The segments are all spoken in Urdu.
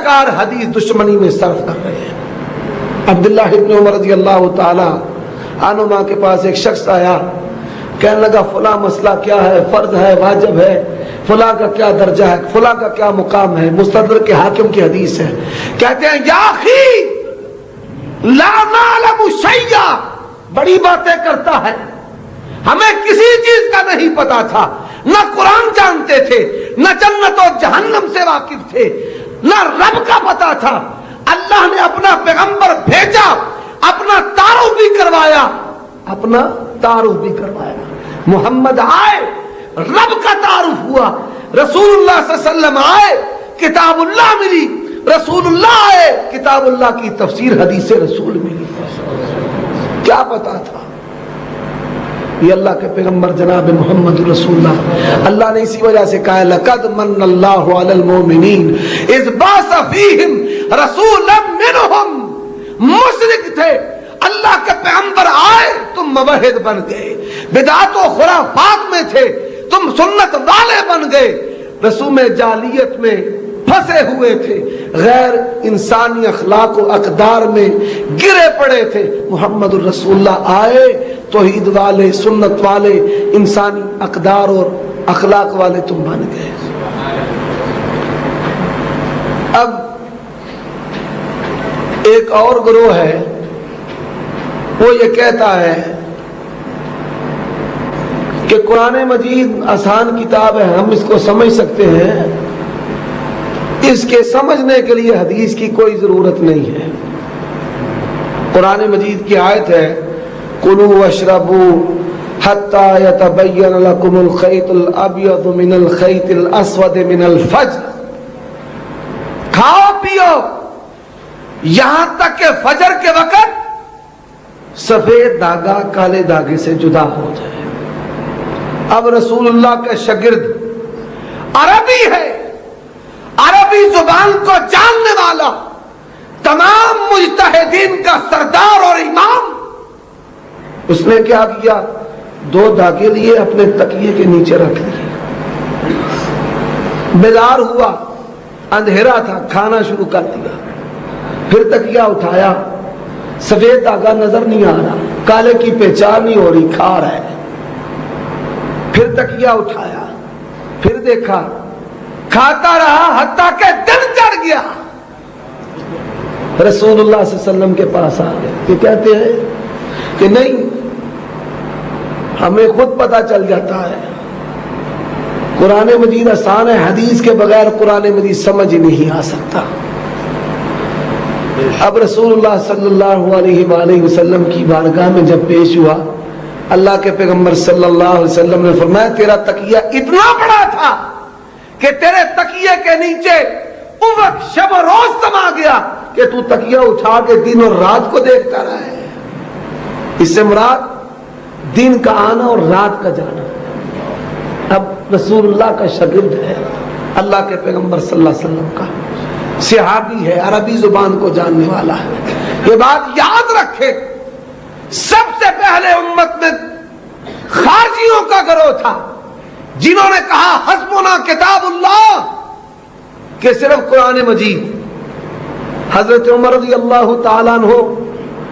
کار حدیث دشمنی میں صرف کر رہے ہیں۔ عبداللہ ابن عمر رضی اللہ تعالی عنہما کے پاس ایک شخص آیا، کہنے لگا فلاں مسئلہ کیا ہے، فرض ہے، واجب ہے، فلاں کا کیا درجہ ہے، فلاں کا کیا مقام ہے، مستدرک حاکم کی حدیث ہے۔ کہتے ہیں یا اخی لا نعلم شیئا، بڑی باتیں کرتا ہے، ہمیں کسی چیز کا نہیں پتا تھا، نہ قرآن جانتے تھے، نہ جنت اور جہنم سے واقف تھے، نہ رب کا پتا تھا۔ اللہ نے اپنا پیغمبر بھیجا، اپنا تعارف بھی کروایا، محمد آئے، رب کا تعارف ہوا، رسول اللہ صلی اللہ علیہ وسلم آئے، کتاب اللہ ملی، رسول اللہ آئے، کتاب اللہ کی تفسیر حدیث رسول ملی۔ کیا پتا تھا؟ یہ اللہ کے پیغمبر جناب محمد رسول اللہ، اللہ نے اسی وجہ سے کہا لقد من اللہ علی المؤمنین اذ بعث فیہم رسولا منہم، مشرک تھے، اللہ کے پیغمبر آئے، تم موحد بن گئے، بدعات و خرافات میں تھے، تم سنت والے بن گئے، رسوم جاہلیت میں پھنسے ہوئے تھے، غیر انسانی اخلاق و اقدار میں گرے پڑے تھے، محمد الرسول اللہ آئے، توحید والے، سنت والے، انسانی اقدار اور اخلاق والے تم بن گئے۔ اب ایک اور گروہ ہے، وہ یہ کہتا ہے کہ قرآن مجید آسان کتاب ہے، ہم اس کو سمجھ سکتے ہیں، اس کے سمجھنے کے لیے حدیث کی کوئی ضرورت نہیں ہے۔ قرآن مجید کی آیت ہے کُلُوا وَاشْرَبُوا حَتَّى يَتَبَيَّنَ لَكُمُ الْخَيْطُ الْأَبْيَضُ مِنَ الْخَيْطِ الْأَسْوَدِ مِنَ الْفَجْرِ، کھاؤ پیو یہاں تک کہ فجر کے وقت سفید دھاگا کالے دھاگے سے جدا ہو جائے۔ اب رسول اللہ کا شاگرد عربی ہے، عربی زبان کو جاننے والا، تمام مجتہدین کا سردار اور امام، اس نے کیا کیا؟ دو دھاگے لیے، اپنے تکیے کے نیچے رکھ لیے، بیدار ہوا، اندھیرا تھا، کھانا شروع کر دیا، پھر تکیہ اٹھایا، سفید دھاگا نظر نہیں آ رہا، کالے کی پہچان نہیں ہو رہی، کھا رہا ہے، پھر تکیہ اٹھایا، پھر دیکھا، کھاتا رہا حتیٰ کہ دن چڑھ گیا۔ رسول اللہ صلی اللہ علیہ وسلم کے پاس آ گئے، یہ کہتے ہیں کہ نہیں، ہمیں خود پتا چل جاتا ہے، قرآن مجید آسان ہے، حدیث کے بغیر قرآن مجید سمجھ ہی نہیں آ سکتا۔ اب رسول اللہ صلی اللہ علیہ وآلہ وسلم کی بارگاہ میں جب پیش ہوا، اللہ کے پیغمبر صلی اللہ علیہ وسلم نے فرمایا تیرا تکیہ اتنا بڑا تھا کہ تیرے تکیے کے نیچے افق شب و روز سما گیا کہ تو تکیہ اٹھا کے دن اور رات کو دیکھتا رہا ہے۔ اس سے مراد دن کا آنا اور رات کا جانا۔ اب رسول اللہ کا شاگرد ہے، اللہ کے پیغمبر صلی اللہ علیہ وسلم کا صحابی ہے، عربی زبان کو جاننے والا ہے۔ یہ بات یاد رکھے، سب سے پہلے امت میں خارجیوں کا گروہ تھا جنہوں نے کہا حسبنا کتاب اللہ، کہ صرف قرآن مجید۔ حضرت عمر رضی اللہ تعالیٰ عنہ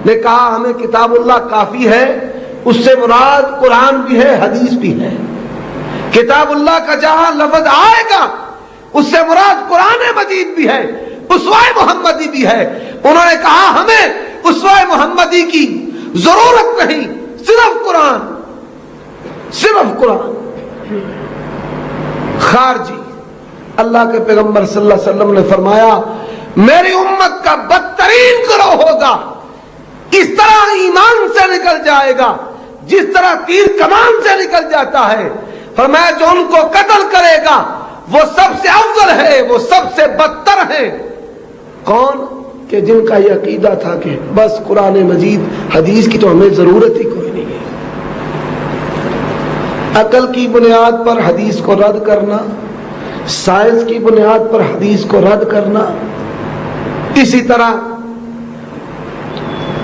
نے کہا ہمیں کتاب اللہ کافی ہے، اس سے مراد قرآن بھی ہے، حدیث بھی ہے۔ کتاب اللہ کا جہاں لفظ آئے گا اس سے مراد قرآن مجید بھی ہے، اسوہ محمدی بھی ہے۔ انہوں نے کہا ہمیں اسوہ محمدی کی ضرورت نہیں، صرف قرآن، صرف قرآن۔ خارجی، اللہ کے پیغمبر صلی اللہ علیہ وسلم نے فرمایا میری امت کا بدترین گروہ ہوگا، اس طرح ایمان سے نکل جائے گا جس طرح تیر کمان سے نکل جاتا ہے۔ فرمایا جو ان کو قتل کرے گا وہ سب سے افضل ہے، وہ سب سے بدتر ہے۔ کون؟ کہ جن کا یہ عقیدہ تھا کہ بس قرآن مجید حدیث کی تو ہمیں ضرورت ہی کوئی نہیں ہے۔ عقل کی بنیاد پر حدیث کو رد کرنا، سائنس کی بنیاد پر حدیث کو رد کرنا، اسی طرح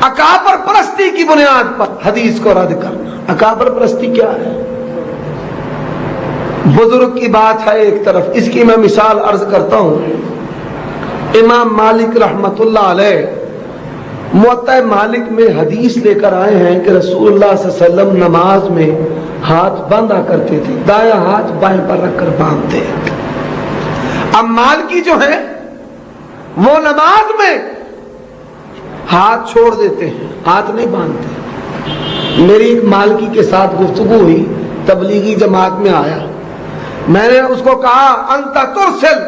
اکابر پرستی کی بنیاد پر حدیث کو رد کرنا۔ اکابر پرستی کیا ہے؟ بزرگ کی بات ہے ایک طرف، اس کی میں مثال عرض کرتا ہوں۔ امام مالک رحمت اللہ علیہ موطا مالک میں حدیث لے کر آئے ہیں کہ رسول اللہ صلی اللہ علیہ وسلم نماز میں ہاتھ باندھا کرتے تھے، دایاں ہاتھ بائیں پر رکھ کر باندھتے. اب مالکی جو ہے وہ نماز میں ہاتھ چھوڑ دیتے ہیں، ہاتھ نہیں باندھتے. میری ایک مالکی کے ساتھ گفتگو ہوئی، تبلیغی جماعت میں آیا، میں نے اس کو کہا انت ترسل،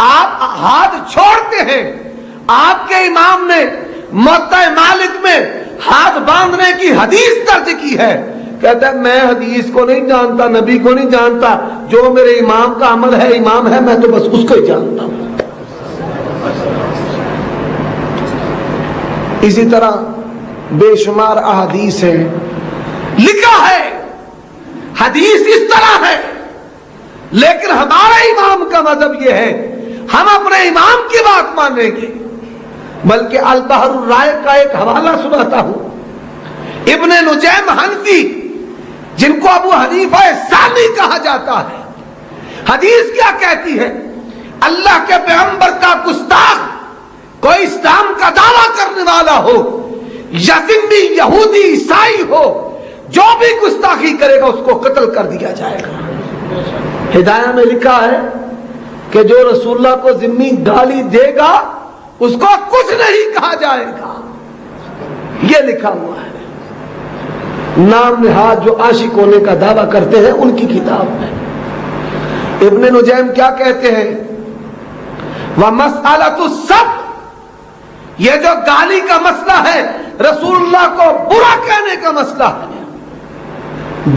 آپ ہاتھ چھوڑتے ہیں، آپ کے امام نے موطا مالک میں ہاتھ باندھنے کی حدیث درج کی ہے. کہتا ہے میں حدیث کو نہیں جانتا، نبی کو نہیں جانتا، جو میرے امام کا عمل ہے، امام ہے، میں تو بس اس کو ہی جانتا ہوں. اسی طرح بے شمار احادیث ہیں، لکھا ہے حدیث اس طرح ہے، لیکن ہمارا امام کا مذہب یہ ہے ہم اپنے امام کی بات مانیں گے. بلکہ البحر الرائق کا ایک حوالہ سناتا ہوں. ابن نجیم حنفی جن کو ابو حنیفہ ثانی کہا جاتا ہے، حدیث کیا کہتی ہے؟ اللہ کے پیغمبر کا گستاخ کوئی اسلام کا دعویٰ کرنے والا ہو یا ذمہ یہودی عیسائی ہو، جو بھی گستاخی کرے گا اس کو قتل کر دیا جائے گا. ہدایہ میں لکھا ہے کہ جو رسول اللہ کو ذمہ گالی دے گا اس کو کچھ نہیں کہا جائے گا، یہ لکھا ہوا ہے. نام نہاد جو عاشق ہونے کا دعویٰ کرتے ہیں ان کی کتاب میں. ابن نجیم کیا کہتے ہیں؟ وَمَسْأَلَةُ السَّبْ، یہ جو گالی کا مسئلہ ہے رسول اللہ کو برا کہنے کا مسئلہ ہے.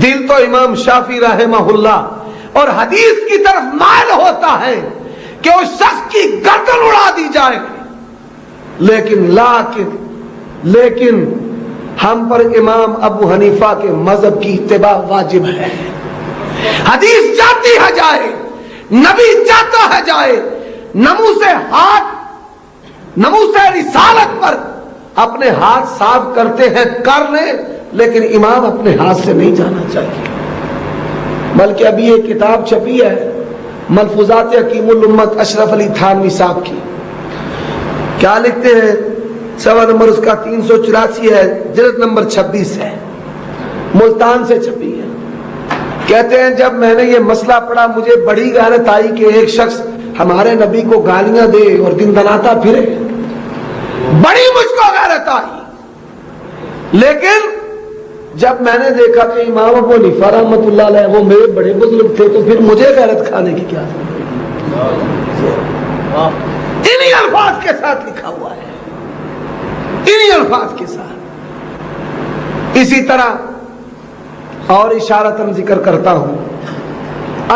دل تو امام شافعی رحمہ اللہ اور حدیث کی طرف مائل ہوتا ہے کہ اس شخص کی گردن اڑا دی جائے، لیکن ہم پر امام ابو حنیفہ کے مذہب کی اتباع واجب ہے. حدیث جاتی ہے جائے، نبی جاتا ہے جائے، نموز رسالت پر اپنے ہاتھ صاف کرتے ہیں کر لیں، لیکن امام اپنے ہاتھ سے نہیں جانا چاہیے. بلکہ ابھی ایک کتاب چھپی ہے ملفوظات حکیم الامت اشرف علی تھانوی صاحب کی. کیا لکھتے ہیں؟ صفحہ نمبر اس کا 384 ہے، جلد نمبر 26 ہے، ملتان سے چھپی ہے. کہتے ہیں جب میں نے یہ مسئلہ پڑھا مجھے بڑی غیرت آئی کہ ایک شخص ہمارے نبی کو گالیاں دے اور دن دناتا پھرے. بڑی مجھ کو غیرت آئی، لیکن جب میں نے دیکھا کہ امام ابو حنیفہ رحمۃ اللہ علیہ وہ میرے بڑے بزرگ تھے تو پھر مجھے غیرت کھانے کی کیا ضرورت؟ انہی الفاظ کے ساتھ لکھا ہوا ہے، انہی الفاظ کے ساتھ. اسی طرح اور اشارتاً ذکر کرتا ہوں،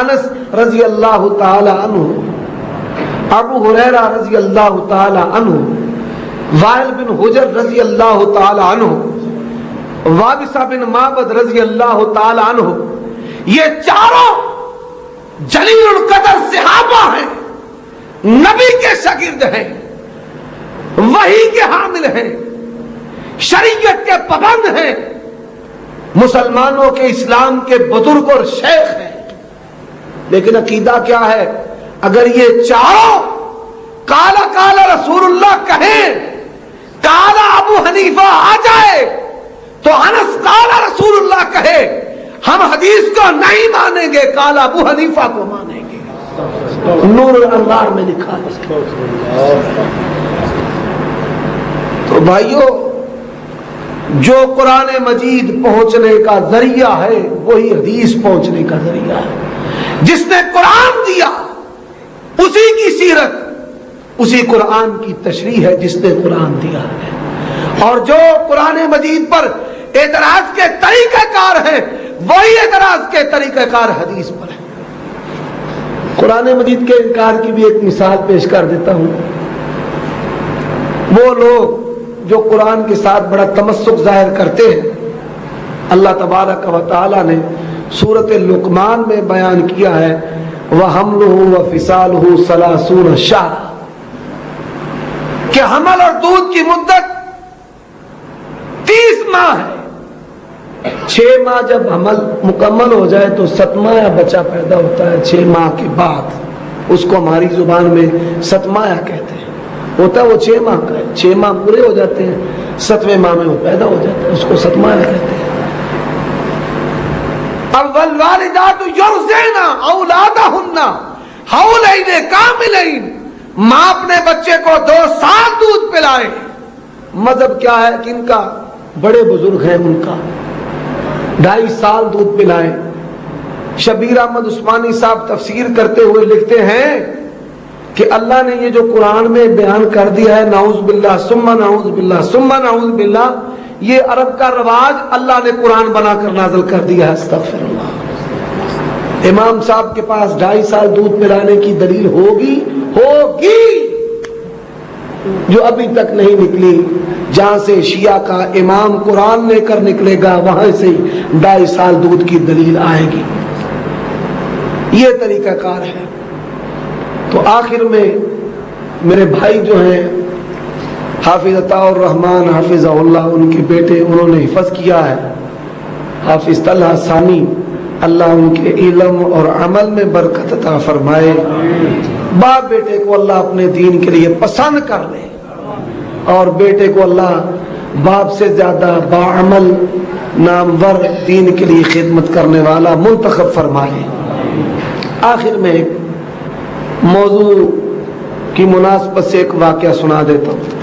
انس رضی اللہ تعالی عنہ، ابو ہریرہ رضی اللہ تعالی عنہ، وائل بن حجر رضی اللہ تعالی عنہ، وابصہ بن معبد رضی اللہ تعالی عنہ، یہ چاروں جلیل القدر صحابہ ہیں، نبی کے شاگرد ہیں، وحی کے حامل ہیں، شریعت کے پابند ہیں، مسلمانوں کے اسلام کے بزرگ اور شیخ ہیں. لیکن عقیدہ کیا ہے؟ اگر یہ چاروں کالا کالا رسول اللہ کہیں، کالا ابو حنیفہ آ جائے تو انس کالا رسول اللہ کہے، ہم حدیث کو نہیں مانیں گے، کالا ابو حنیفہ کو مانیں گے. نور الانوار میں لکھا ہے. تو بھائیو، جو قرآن مجید پہنچنے کا ذریعہ ہے وہی حدیث پہنچنے کا ذریعہ ہے. جس نے قرآن دیا اسی کی سیرت، اسی قرآن کی تشریح ہے جس نے قرآن دیا ہے. اور جو قرآن مجید پر اعتراض کے طریقہ کار ہے وہی اعتراض کے طریقہ کار حدیث پر ہے. قرآن مجید کے انکار کی بھی ایک مثال پیش کر دیتا ہوں. وہ لوگ جو قرآن کے ساتھ بڑا تمسک ظاہر کرتے ہیں، اللہ تبارک و تعالی نے سورۃ لقمان میں بیان کیا ہے وَحَمْلُهُ وَفِصَالُهُ 30 شهرا، کہ حمل اور دودھ کی مدت 30 ماہ ہے. 6 ماہ جب حمل مکمل ہو جائے تو 7واں بچہ پیدا ہوتا ہے 6 ماہ کے بعد. اس کو ہماری زبان میں ستمایا کہتے ہیں. ہوتا ہے وہ 6 ماہ کا ہے، 6 ماہ پورے ہو جاتے ہیں، 7ویں ماہ میں وہ پیدا ہو جاتا ہے، اس کو ستمایا کہتے ہیں. اب والوالدات یرضعن اولادہن حولین کاملین، ماں اپنے بچے کو 2 سال دودھ پلائے. مذہب کیا ہے کہ ان کا بڑے بزرگ ہیں، ان کا 2.5 سال دودھ پلائے. شبیر احمد عثمانی صاحب تفسیر کرتے ہوئے لکھتے ہیں کہ اللہ نے یہ جو قرآن میں بیان کر دیا ہے، نعوذ باللہ ثم نعوذ باللہ ثم نعوذ باللہ، یہ عرب کا رواج اللہ نے قرآن بنا کر نازل کر دیا ہے. استغفر اللہ. امام صاحب کے پاس 2.5 سال دودھ پلانے کی دلیل ہوگی جو ابھی تک نہیں نکلی. جہاں سے شیعہ کا امام قرآن لے کر نکلے گا وہاں سے 2.5 سال دودھ کی دلیل آئے گی. یہ طریقہ کار ہے. تو آخر میں میرے بھائی جو ہیں حافظ عطا الرحمن حافظ اللہ، ان کے بیٹے انہوں نے حفظ کیا ہے، حافظ طلحہ ثانی، اللہ ان کے علم اور عمل میں برکت عطا فرمائے. باپ بیٹے کو اللہ اپنے دین کے لیے پسند کر لے اور بیٹے کو اللہ باپ سے زیادہ باعمل نامور دین کے لیے خدمت کرنے والا منتخب فرمائے. آخر میں ایک موضوع کی مناسبت سے ایک واقعہ سنا دیتا ہوں.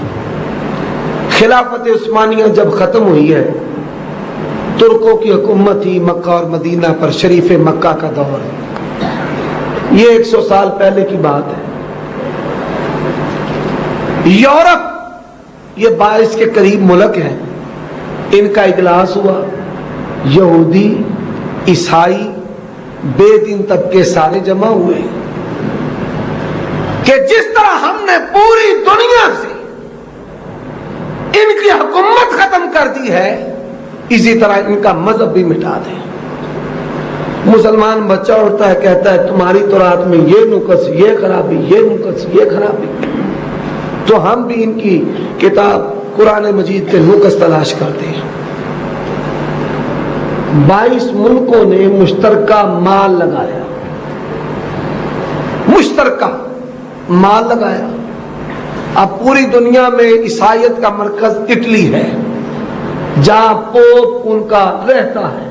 خلافت عثمانیہ جب ختم ہوئی ہے، ترکوں کی حکومت تھی مکہ اور مدینہ پر، شریف مکہ کا دور. یہ 100 سال پہلے کی بات ہے. یورپ یہ 22 کے قریب ملک ہیں، ان کا اجلاس ہوا. یہودی، عیسائی، بے دین طبقے سارے جمع ہوئے کہ جس طرح ہم نے پوری دنیا سے ان کی حکومت ختم کر دی ہے، اسی طرح ان کا مذہب بھی مٹا دیں. مسلمان بچہ اٹھتا ہے، کہتا ہے تمہاری تورات میں یہ نقص، یہ خرابی، یہ نقص، یہ خرابی، تو ہم بھی ان کی کتاب قرآن مجید کے نقص تلاش کرتے ہیں. 22 ملکوں نے مشترکہ مال لگایا، مشترکہ مال لگایا. اب پوری دنیا میں عیسائیت کا مرکز اٹلی ہے، جہاں پوپ ان کا رہتا ہے.